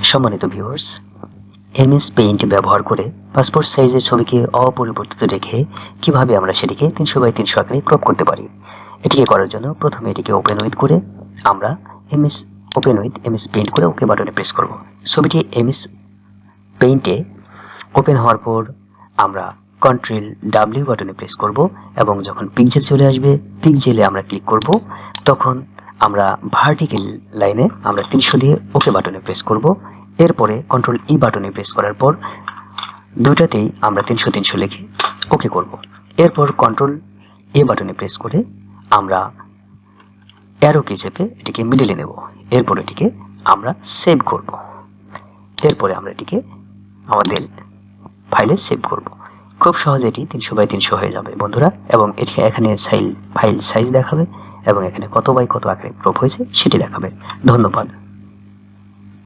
সম্মানিত viewers, MS paint ব্যবহার করে পাসপোর্ট সাইজের ছবিকে অপরিবর্তিত রেখে কিভাবে আমরা সেটিকে 300x300 আকারে ক্রপ করতে পারি। এটিকে করার জন্য প্রথমে এটিকে ওপেন উইথ করে আমরা এমএস পেইন্ট করে ওকে বাটনে প্রেস করব। ছবিটি এমএস পেইন্টে ওপেন হওয়ার পর আমরা Ctrl+W বাটনে প্রেস করব এবং যখন পিক্সেল চলে আসবে, পিক্সেলে আমরা ক্লিক করব। তখন আমরা ভার্টিক্যাল লাইনে আমরা 300 দিয়ে ওকে বাটনে প্রেস করব। এরপরে Ctrl+E বাটনে প্রেস করার পর দুইটাতেই আমরা 300 লিখে ওকে করব। এরপর Ctrl+A বাটনে প্রেস করে আমরা অ্যারো কি চেপে এটিকে মিডলে নেব। এরপর এটিকে আমরা সেভ করব। এরপরে আমরা এটিকে আমাদের ফাইলে সেভ করব। খুব সহজে এটি 300x300 হয়ে যাবে বন্ধুরা, এবং এটি এখানে ফাইল সাইজ দেখাবে এবং এখানে কত বাই কত আকারে ক্রপ হয়েছে সেটি দেখাবে। ধন্যবাদ।